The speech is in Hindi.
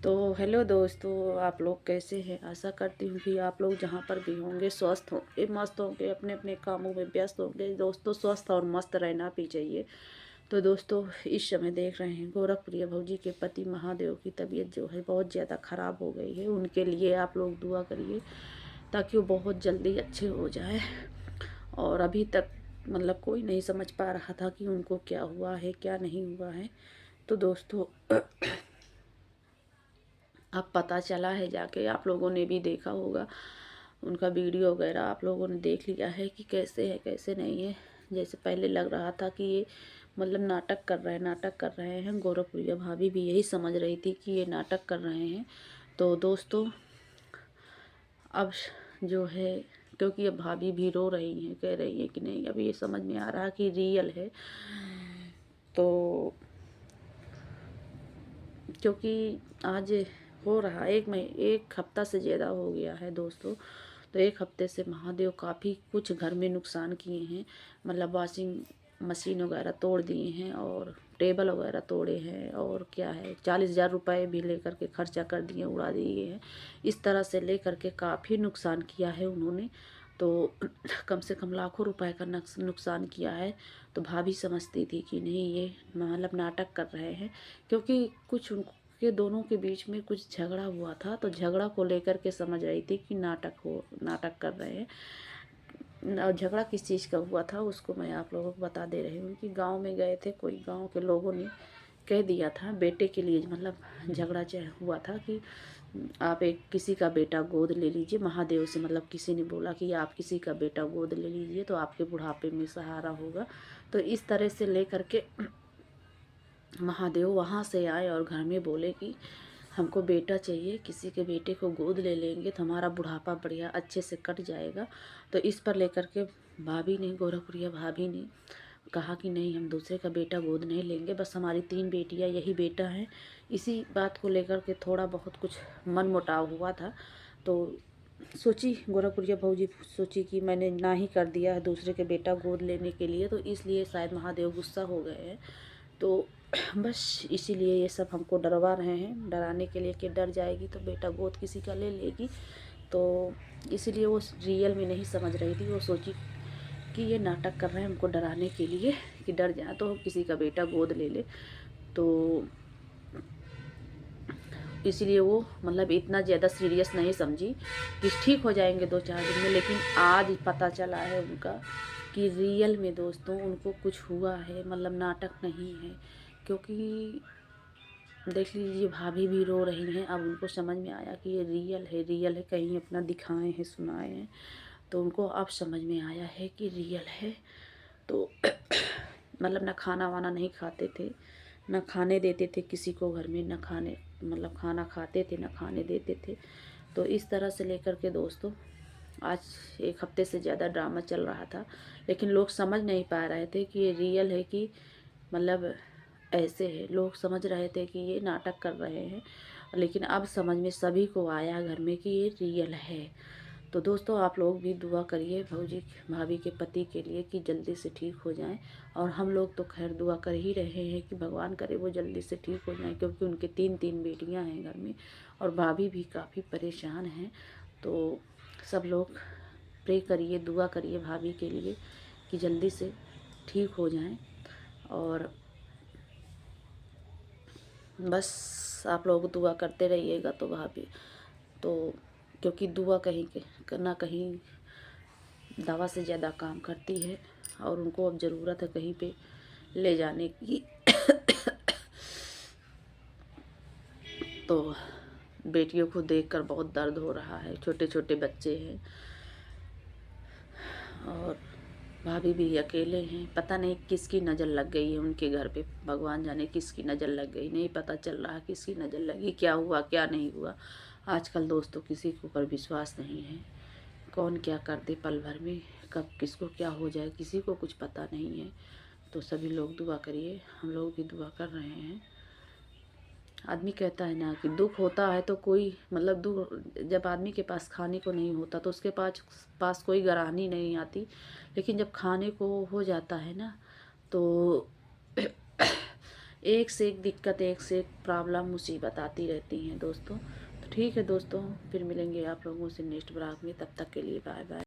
तो हेलो दोस्तों, आप लोग कैसे हैं। आशा करती हूँ कि आप लोग जहाँ पर भी होंगे स्वस्थ होंगे, मस्त होंगे, अपने अपने कामों में व्यस्त होंगे। दोस्तों, स्वस्थ और मस्त रहना भी चाहिए। तो दोस्तों, इस समय देख रहे हैं गोरखप्रिया भौजी के पति महादेव की तबीयत जो है बहुत ज़्यादा ख़राब हो गई है। उनके लिए आप लोग दुआ करिए ताकि वो बहुत जल्दी अच्छे हो जाए। और अभी तक मतलब कोई नहीं समझ पा रहा था कि उनको क्या हुआ है क्या नहीं हुआ है। तो दोस्तों, अब पता चला है, जाके आप लोगों ने भी देखा होगा उनका वीडियो वगैरह, आप लोगों ने देख लिया है कि कैसे है कैसे नहीं है। जैसे पहले लग रहा था कि ये मतलब नाटक कर रहे हैं। गोरखप्रिया भाभी भी यही समझ रही थी कि ये नाटक कर रहे हैं। तो दोस्तों, अब जो है, क्योंकि अब भाभी भी रो रही हैं, कह रही है कि नहीं, अब ये समझ में आ रहा कि रियल है। तो क्योंकि आज हो रहा एक हफ्ता से ज़्यादा हो गया है दोस्तों। तो एक हफ्ते से महादेव काफ़ी कुछ घर में नुकसान किए हैं। मतलब वॉशिंग मशीन वगैरह तोड़ दिए हैं और टेबल वगैरह तोड़े हैं, और क्या है 40,000 रुपये भी लेकर के खर्चा कर दिए, उड़ा दिए हैं। इस तरह से लेकर के काफ़ी नुकसान किया है उन्होंने। तो कम से कम लाखों रुपए का नुकसान किया है। तो भाभी समझती थी कि नहीं, ये मतलब नाटक कर रहे हैं। क्योंकि कुछ उनके दोनों के बीच में कुछ झगड़ा हुआ था, तो झगड़ा को लेकर के समझ रही थी कि नाटक कर रहे हैं। और झगड़ा किस चीज़ का हुआ था उसको मैं आप लोगों को बता दे रही हूँ कि गांव में गए थे, कोई गांव के लोगों ने कह दिया था बेटे के लिए, मतलब झगड़ा हुआ था कि आप एक किसी का बेटा गोद ले लीजिए। महादेव से मतलब किसी ने बोला कि आप किसी का बेटा गोद ले लीजिए तो आपके बुढ़ापे में सहारा होगा। तो इस तरह से लेकर के महादेव वहाँ से आए और घर में बोले कि हमको बेटा चाहिए, किसी के बेटे को गोद ले लेंगे तो हमारा बुढ़ापा बढ़िया अच्छे से कट जाएगा। तो इस पर लेकर के भाभी ने, गोरखप्रिया भाभी ने कहा कि नहीं, हम दूसरे का बेटा गोद नहीं लेंगे, बस हमारी 3 बेटियां, यही बेटा है। इसी बात को लेकर के थोड़ा बहुत कुछ मन मुटाव हुआ था। तो सोची गोरखप्रिया भौजी, सोची कि मैंने ना ही कर दिया है दूसरे के बेटा गोद लेने के लिए, तो इसलिए शायद महादेव गुस्सा हो गए हैं। तो बस इसीलिए ये सब हमको डरवा रहे हैं, डराने के लिए कि डर जाएगी तो बेटा गोद किसी का ले लेगी। तो इसीलिए वो रियल में नहीं समझ रही थी। वो सोची कि ये नाटक कर रहे हैं हमको डराने के लिए कि डर जाए तो किसी का बेटा गोद ले ले। तो इसीलिए वो मतलब इतना ज़्यादा सीरियस नहीं समझी कि ठीक हो जाएंगे 2-4 दिन में। लेकिन आज पता चला है उनका कि रियल में दोस्तों उनको कुछ हुआ है, मतलब नाटक नहीं है। क्योंकि देख लीजिए, भाभी भी रो रही हैं। अब उनको समझ में आया कि ये रियल है, कहीं अपना दिखाए हैं सुनाए हैं। तो उनको अब समझ में आया है कि रियल है। तो मतलब ना खाना वाना नहीं खाते थे, ना खाने देते थे किसी को घर में, ना खाने मतलब खाना खाते थे ना खाने देते थे। तो इस तरह से लेकर के दोस्तों आज एक हफ्ते से ज़्यादा ड्रामा चल रहा था। लेकिन लोग समझ नहीं पा रहे थे कि ये रियल है कि मतलब ऐसे है। लोग समझ रहे थे कि ये नाटक कर रहे हैं, लेकिन अब समझ में सभी को आया घर में कि ये रियल है। तो दोस्तों, आप लोग भी दुआ करिए भौजी भाभी के पति के लिए कि जल्दी से ठीक हो जाएं। और हम लोग तो खैर दुआ कर ही रहे हैं कि भगवान करे वो जल्दी से ठीक हो जाएं, क्योंकि उनके 3-3 बेटियां हैं घर में और भाभी भी काफ़ी परेशान हैं। तो सब लोग प्रे करिए, दुआ करिए भाभी के लिए कि जल्दी से ठीक हो जाएं। और बस आप लोग दुआ करते रहिएगा तो भाभी तो, क्योंकि दुआ कहीं ना कहीं दवा से ज़्यादा काम करती है। और उनको अब ज़रूरत है कहीं पे ले जाने की। तो बेटियों को देखकर बहुत दर्द हो रहा है, छोटे छोटे बच्चे हैं और भाभी भी अकेले हैं। पता नहीं किसकी नज़र लग गई है उनके घर पे, भगवान जाने किसकी नज़र लग गई, नहीं पता चल रहा किसकी नज़र लगी, क्या हुआ क्या नहीं हुआ। आजकल दोस्तों किसी के ऊपर विश्वास नहीं है, कौन क्या कर दे पल भर में, कब किसको क्या हो जाए किसी को कुछ पता नहीं है। तो सभी लोग दुआ करिए, हम लोग भी दुआ कर रहे हैं। आदमी कहता है ना कि दुख होता है तो कोई मतलब दुख, जब आदमी के पास खाने को नहीं होता तो उसके पास कोई गराहनी नहीं आती। लेकिन जब खाने को हो जाता है ना, तो एक से एक दिक्कत, एक से एक प्रॉब्लम, मुसीबत आती रहती हैं दोस्तों। तो ठीक है दोस्तों, फिर मिलेंगे आप लोगों से नेक्स्ट ब्लॉग में, तब तक के लिए बाय बाय।